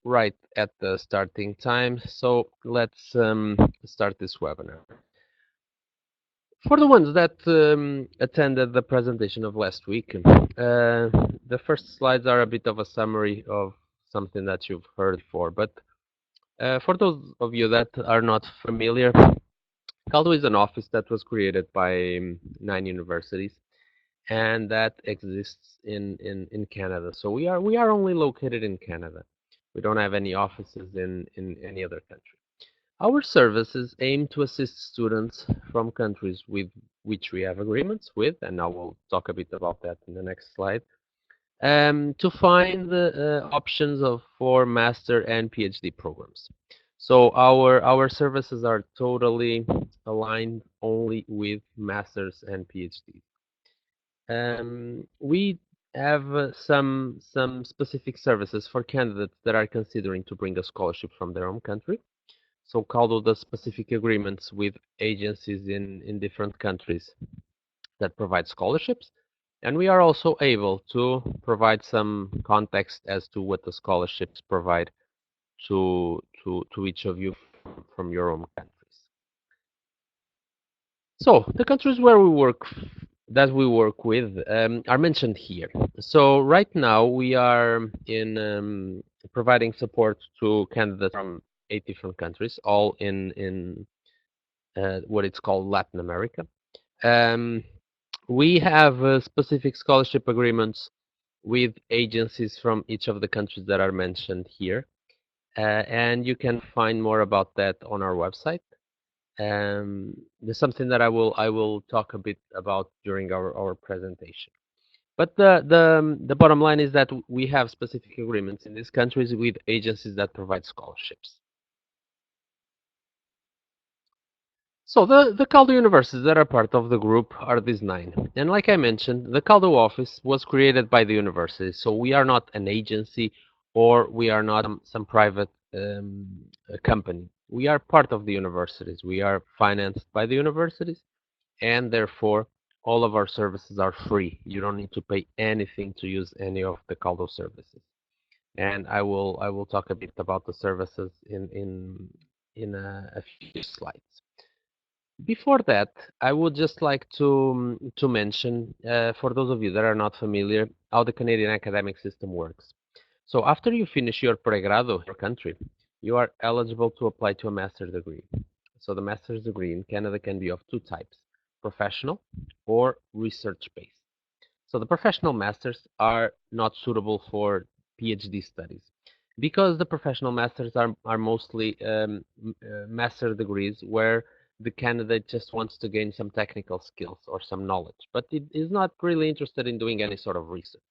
right at the starting time, so let's start this webinar. For the ones that attended the presentation of last week, the first slides are a bit of a summary of something that you've heard before, but for those of you that are not familiar, CALDO is an office that was created by 9 universities and that exists in Canada. So we are only located in Canada. We don't have any offices in any other country. Our services aim to assist students from countries with which we have agreements with, and I will talk a bit about that in the next slide, to find the options for master and PhD programs. So our services are totally aligned only with masters and PhDs. We have some specific services for candidates that are considering to bring a scholarship from their home country. So CALDO does specific agreements with agencies in different countries that provide scholarships. And we are also able to provide some context as to what the scholarships provide to each of you from your own countries. So the countries where we work with are mentioned here. So right now we are in providing support to candidates from 8 different countries, all in what it's called Latin America. We have specific scholarship agreements with agencies from each of the countries that are mentioned here. And you can find more about that on our website. There's something that I will talk a bit about during our presentation. But the bottom line is that we have specific agreements in these countries with agencies that provide scholarships. So the CALDO universities that are part of the group are these 9. And like I mentioned, the CALDO office was created by the university. So we are not an agency or we are not some private company. We are part of the universities. We are financed by the universities and therefore all of our services are free. You don't need to pay anything to use any of the CALDO services. And I will talk a bit about the services in a few slides. Before that, I would just like to mention, for those of you that are not familiar, how the Canadian academic system works. So after you finish your pregrado in your country, you are eligible to apply to a master's degree. So the master's degree in Canada can be of 2 types, professional or research-based. So the professional masters are not suitable for PhD studies because the professional masters are mostly master degrees where the candidate just wants to gain some technical skills or some knowledge, but it is not really interested in doing any sort of research.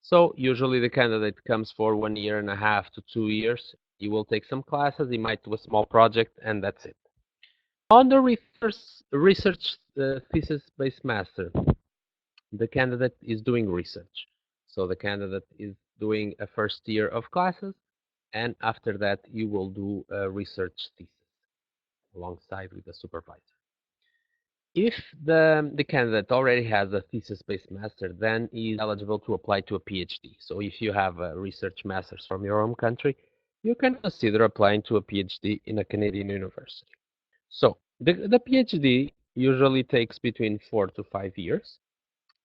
So usually the candidate comes for 1.5 to 2 years. He will take some classes, he might do a small project, and that's it. On the research thesis-based master, the candidate is doing research. So the candidate is doing a first year of classes, and after that you will do a research thesis alongside with the supervisor. If the candidate already has a thesis-based master, then he is eligible to apply to a PhD. So if you have a research master's from your home country, you can consider applying to a PhD in a Canadian university. So the PhD usually takes between 4 to 5 years,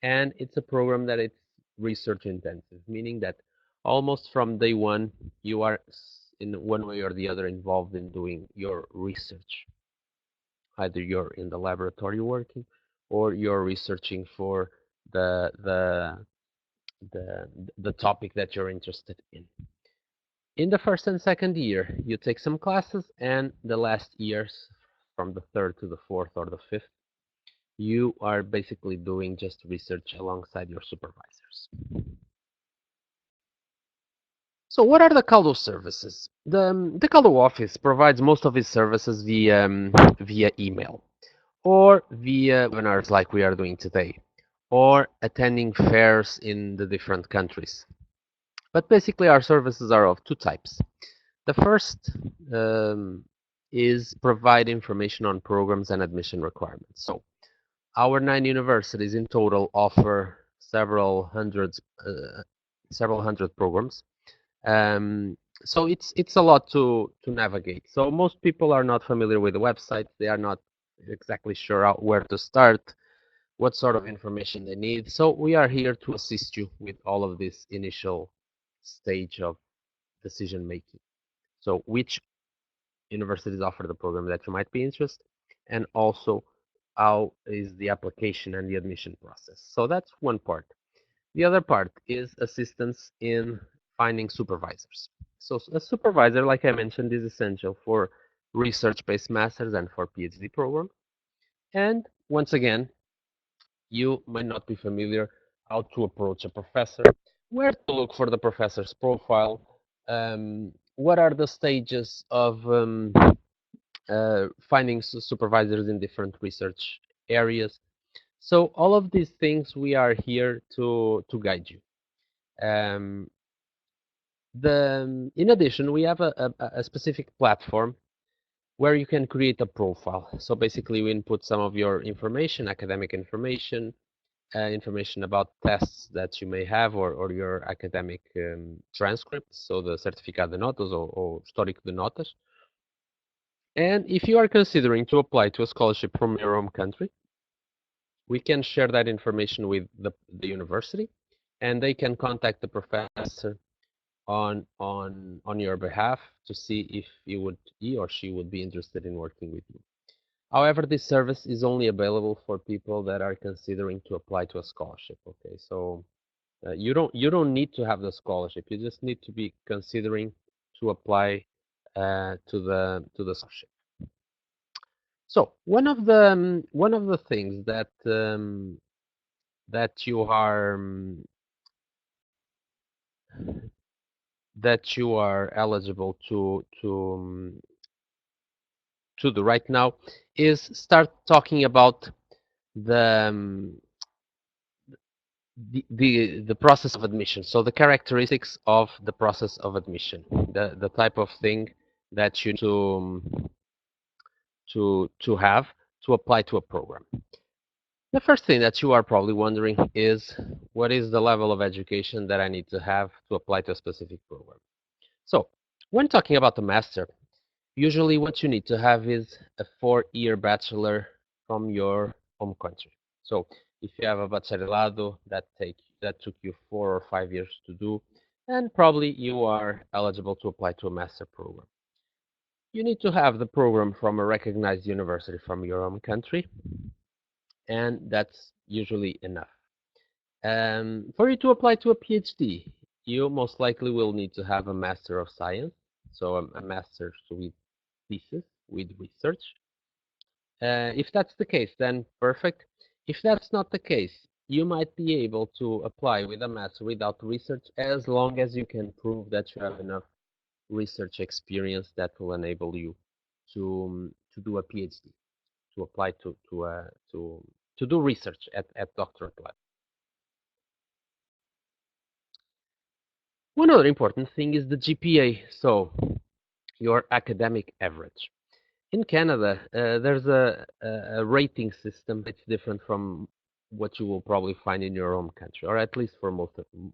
and it's a program that it's research intensive, meaning that almost from day one, you are in one way or the other involved in doing your research. Either you're in the laboratory working or you're researching for the the the topic that you're interested in. In the first and second year, you take some classes, and the last years, from the third to the fourth or the fifth, you are basically doing just research alongside your supervisors. So what are the CALDO services? The CALDO office provides most of its services via email or via webinars like we are doing today, or attending fairs in the different countries. But basically our services are of 2 types. The first is provide information on programs and admission requirements. So our 9 universities in total offer several hundred programs. So it's a lot to navigate. So most people are not familiar with the website. They are not exactly sure where to start, what sort of information they need. So we are here to assist you with all of this initial stage of decision making. So which universities offer the program that you might be interested, and also how is the application and the admission process. So that's one part. The other part is assistance in finding supervisors. So a supervisor, like I mentioned, is essential for research-based masters and for PhD program. And once again, you might not be familiar how to approach a professor, where to look for the professor's profile, what are the stages of finding supervisors in different research areas. So all of these things we are here to guide you. Um, in addition, we have a specific platform where you can create a profile. So basically, you input some of your information, academic information, information about tests that you may have, or your academic transcripts, so the certificado de notas or histórico de notas. And if you are considering to apply to a scholarship from your home country, we can share that information with the university, and they can contact the professor on your behalf to see if he or she would be interested in working with you. However, this service is only available for people that are considering to apply to a scholarship. Okay, so you don't need to have the scholarship. You just need to be considering to apply to the scholarship. So one of the things that you are eligible to do right now is start talking about the the process of admission. So the characteristics of the process of admission, the type of thing that you need to have to apply to a program. The first thing that you are probably wondering is what is the level of education that I need to have to apply to a specific program. So when talking about the master, usually what you need to have is a 4-year bachelor from your home country. So if you have a bacharelado that took you 4 or 5 years to do, then probably you are eligible to apply to a master program. You need to have the program from a recognized university from your home country, and that's usually enough. For you to apply to a PhD, you most likely will need to have a Master of Science, so a master's with thesis, with research. If that's the case, then perfect. If that's not the case, you might be able to apply with a master without research as long as you can prove that you have enough research experience that will enable you to do a PhD, to apply to do research at doctorate level. One other important thing is the GPA, so your academic average. In Canada, there's a rating system that's different from what you will probably find in your home country, or at least for most of you.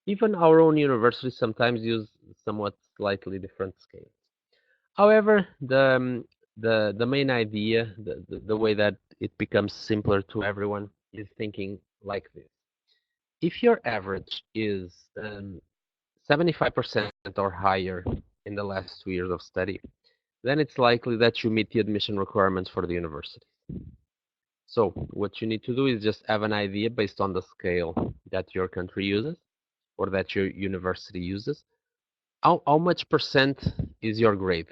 Even our own universities sometimes use somewhat slightly different scales. However, the main idea, the way that it becomes simpler to everyone, is thinking like this. If your average is 75% or higher in the last 2 years of study, then it's likely that you meet the admission requirements for the university. So what you need to do is just have an idea based on the scale that your country uses or that your university uses. How much percent is your grade?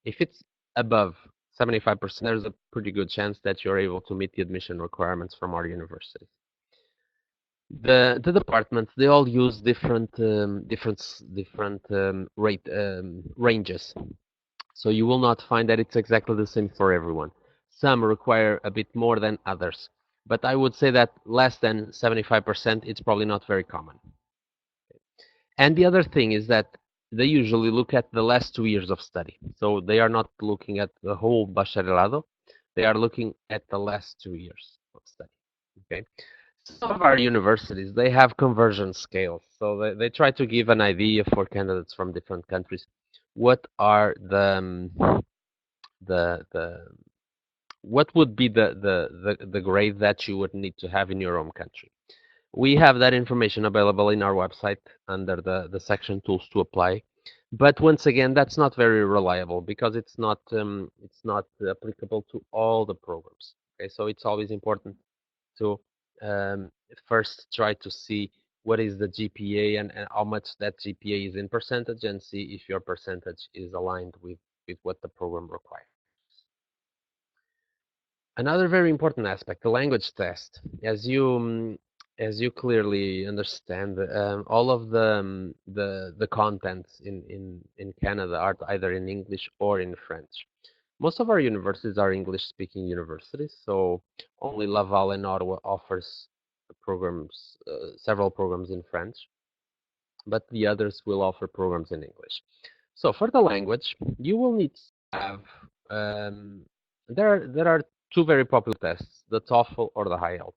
If it's above 75%, there's a pretty good chance that you're able to meet the admission requirements from our university. The departments, they all use different rate ranges. So you will not find that it's exactly the same for everyone. Some require a bit more than others, but I would say that less than 75%, it's probably not very common. And the other thing is that they usually look at the last 2 years of study. So they are not looking at the whole bacharelado. They are looking at the last 2 years of study. Okay. Some of our universities, they have conversion scales. So they try to give an idea for candidates from different countries. What are the what would be the grade that you would need to have in your own country? We have that information available in our website under the section tools to apply. But once again, that's not very reliable because it's not applicable to all the programs. Okay, so it's always important to um, first try to see what is the GPA and how much that GPA is in percentage and see if your percentage is aligned with what the program requires. Another very important aspect, the language test. As you clearly understand, all of the contents in Canada are either in English or in French. Most of our universities are English-speaking universities, so only Laval and Ottawa offers programs, several programs in French, but the others will offer programs in English. So for the language, you will need to have there are two very popular tests, the TOEFL or the IELTS.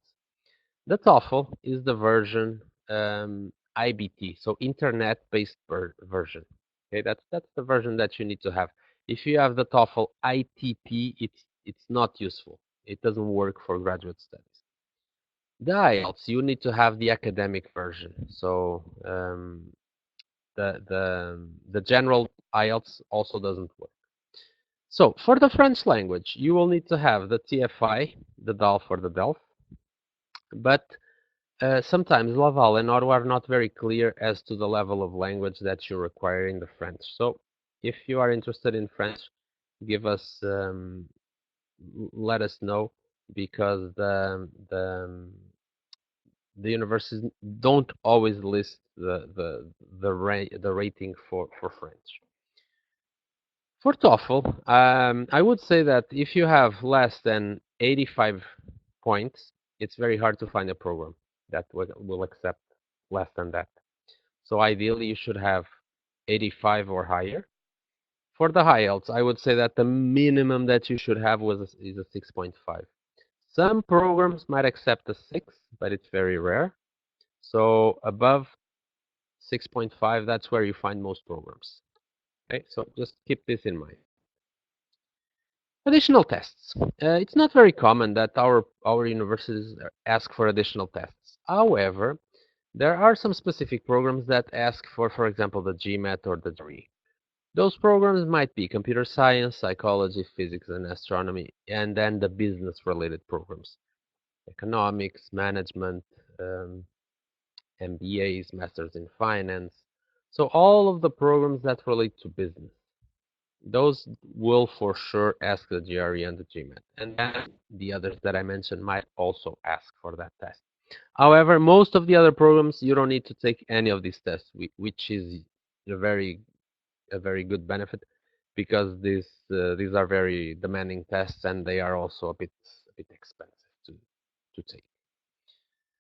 The TOEFL is the version IBT, so internet-based version. Okay, that's the version that you need to have. If you have the TOEFL ITP, it's not useful. It doesn't work for graduate studies. The IELTS, you need to have the academic version. So the general IELTS also doesn't work. So for the French language, you will need to have the TFI, the DALF or the DELF, but sometimes Laval and Ottawa are not very clear as to the level of language that you require in the French. So if you are interested in French, give us let us know because the universities don't always list the rating for French. For TOEFL, I would say that if you have less than 85 points, it's very hard to find a program that will accept less than that. So ideally, you should have 85 or higher. For the IELTS, I would say that the minimum that you should have is a 6.5. Some programs might accept a 6, but it's very rare. So above 6.5, that's where you find most programs. Okay, so just keep this in mind. Additional tests. It's not very common that our universities ask for additional tests. However, there are some specific programs that ask for example, the GMAT or the GRE. Those programs might be computer science, psychology, physics, and astronomy, and then the business-related programs, economics, management, MBAs, Masters in Finance. So all of the programs that relate to business. Those will for sure ask the GRE and the GMAT. And then the others that I mentioned might also ask for that test. However, most of the other programs, you don't need to take any of these tests, which is a very good benefit because these are very demanding tests and they are also a bit expensive to take.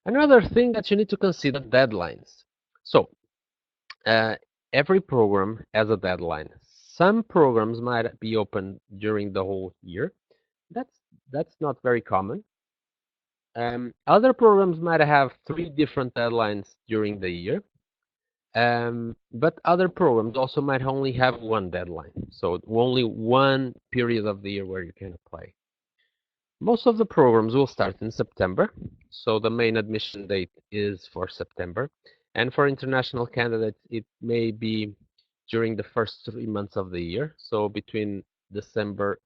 Another thing that you need to consider deadlines. So uh, every program has a deadline. Some programs might be open during the whole year. That's that's not very common. Other programs might have three different deadlines during the year. But other programs also might only have one deadline, so only one period of the year where you can apply. Most of the programs will start in September, so the main admission date is for September. And for international candidates, it may be during the first 3 months of the year, so between December,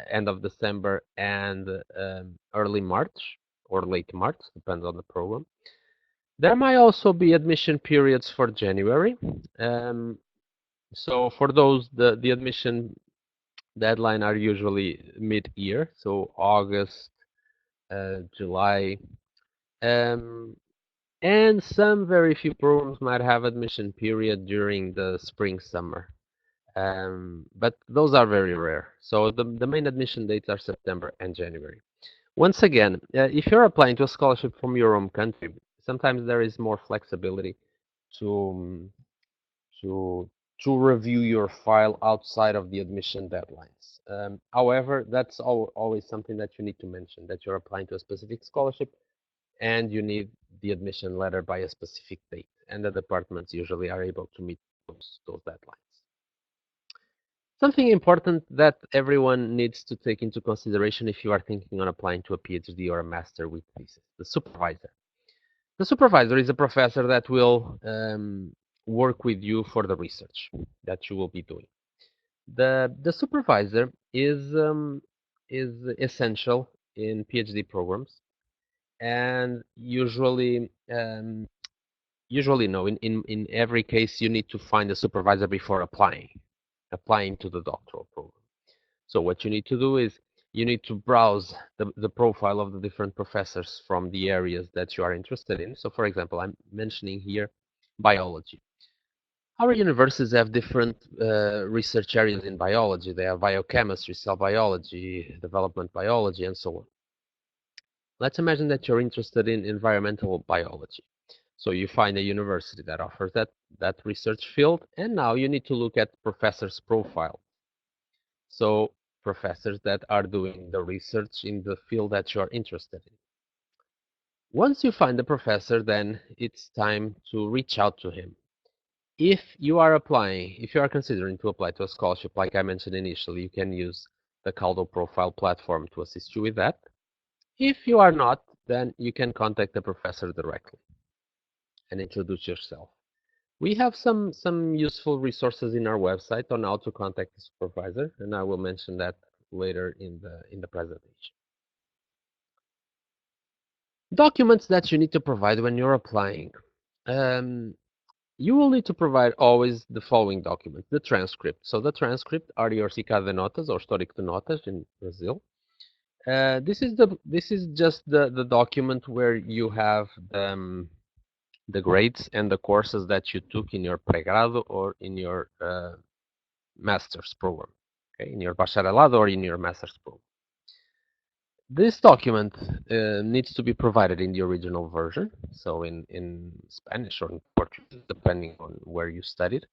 end of December, and early March or late March, depends on the program. There might also be admission periods for January. Um, so for those, the admission deadline are usually mid-year, so August, July, um, and some very few programs might have admission period during the spring, summer. But those are very rare. So the main admission dates are September and January. Once again, if you're applying to a scholarship from your home country, sometimes there is more flexibility to to to review your file outside of the admission deadlines. However, that's always something that you need to mention that you're applying to a specific scholarship and you need the admission letter by a specific date. And the departments usually are able to meet those deadlines. Something important that everyone needs to take into consideration if you are thinking on applying to a PhD or a master with thesis, the supervisor. The supervisor is a professor that will work with you for the research that you will be doing. The supervisor is essential in PhD programs, and usually no. In every case, you need to find a supervisor before applying to the doctoral program. So what you need to do is you need to browse the profile of the different professors from the areas that you are interested in. So for example, I'm mentioning here biology. Our universities have different research areas in biology. They have biochemistry, cell biology, development biology, and so on. Let's imagine that you're interested in environmental biology. So you find a university that offers that research field, and now you need to look at professors' profile. So professors that are doing the research in the field that you're interested in. Once you find the professor, then it's time to reach out to him. If you are considering to apply to a scholarship, like I mentioned initially, you can use the CALDO profile platform to assist you with that. If you are not, then you can contact the professor directly and introduce yourself. We have some useful resources in our website on how to contact the supervisor, and I will mention that later in the presentation. Documents that you need to provide when you're applying. You will need to provide always the following documents: the transcript. So the transcript are your certificado de notas or histórico de notas in Brazil. This is just the document where you have the grades and the courses that you took in your pregrado or in your master's program, okay, in your bacharelado or in your master's program. This document needs to be provided in the original version, so in Spanish or in Portuguese, depending on where you studied.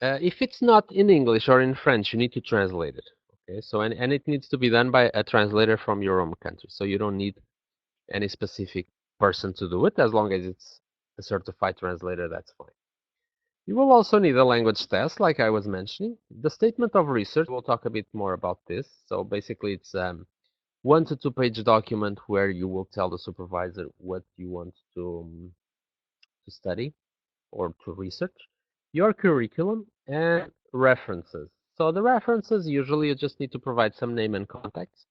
If it's not in English or in French, you need to translate it. Okay, so and it needs to be done by a translator from your own country. So you don't need any specific person to do it, as long as it's a certified translator, that's fine. You will also need a language test, like I was mentioning. The statement of research, we'll talk a bit more about this. So basically, it's 1 to 2 page document where you will tell the supervisor what you want to study or to research, your curriculum, and references. So the references, usually you just need to provide some name and contacts.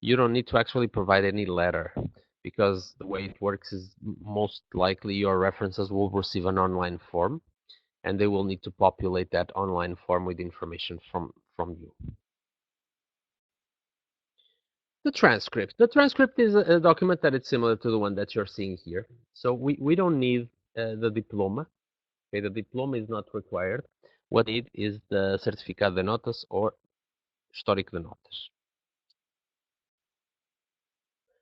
You don't need to actually provide any letter, because the way it works is most likely your references will receive an online form, and they will need to populate that online form with information from you. The transcript. The transcript is a document that is similar to the one that you're seeing here. So we don't need the diploma. Okay, the diploma is not required. What we need is the certificado de notas or histórico de notas.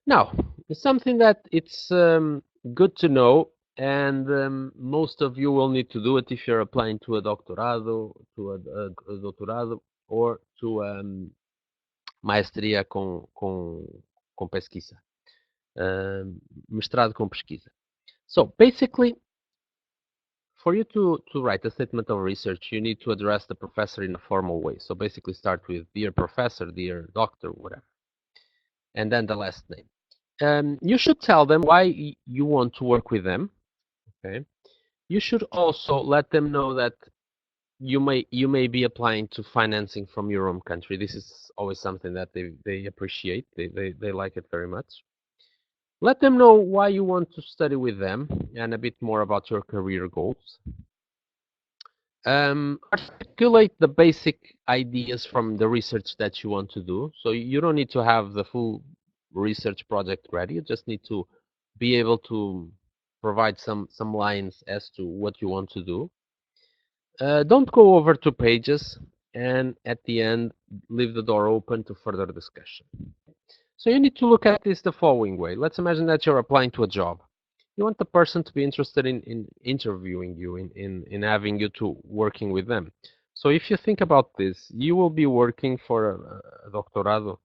Now, something that it's good to know, and most of you will need to do it if you're applying to a doctorado, to a doutorado, or to maestria com pesquisa, mestrado com pesquisa. So basically, for you to write a statement of research, you need to address the professor in a formal way. So basically start with dear professor, dear doctor, whatever, and then the last name. You should tell them why you want to work with them. Okay. You should also let them know that you may be applying to financing from your own country. This is always something that they appreciate. They like it very much. Let them know why you want to study with them and a bit more about your career goals. Articulate the basic ideas from the research that you want to do. So you don't need to have the full research project ready. You just need to be able to provide some lines as to what you want to do. Don't go over 2 pages, and at the end, leave the door open to further discussion. So you need to look at this the following way. Let's imagine that you're applying to a job. You want the person to be interested in interviewing you, in having you to working with them. So if you think about this, you will be working for a doctorado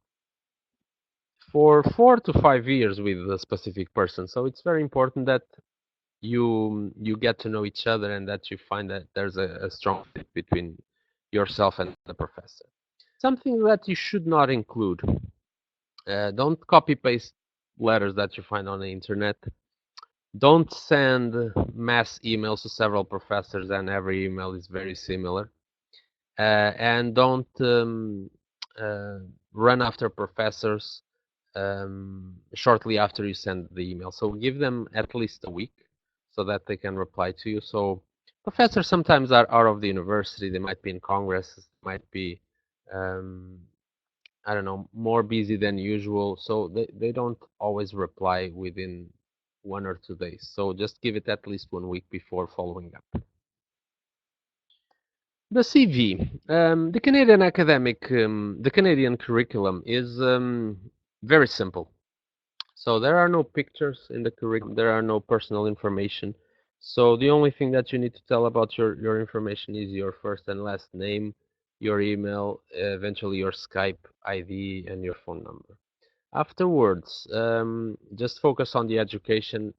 for 4 to 5 years with a specific person. So it's very important that you get to know each other and that you find that there's a strong fit between yourself and the professor. Something that you should not include. Don't copy paste letters that you find on the internet. Don't send mass emails to several professors and every email is very similar. And don't uh, run after professors shortly after you send the email. So give them at least a week so that they can reply to you. So professors sometimes are out of the university. They might be in Congress, might be, um, I don't know, more busy than usual. So they don't always reply within 1 or 2 days. So just give it at least 1 week before following up. The CV, the Canadian the Canadian curriculum is very simple. So there are no pictures in the curriculum, there are no personal information. So the only thing that you need to tell about your information is your first and last name, your email, eventually your Skype ID, and your phone number. Afterwards, just focus on the education.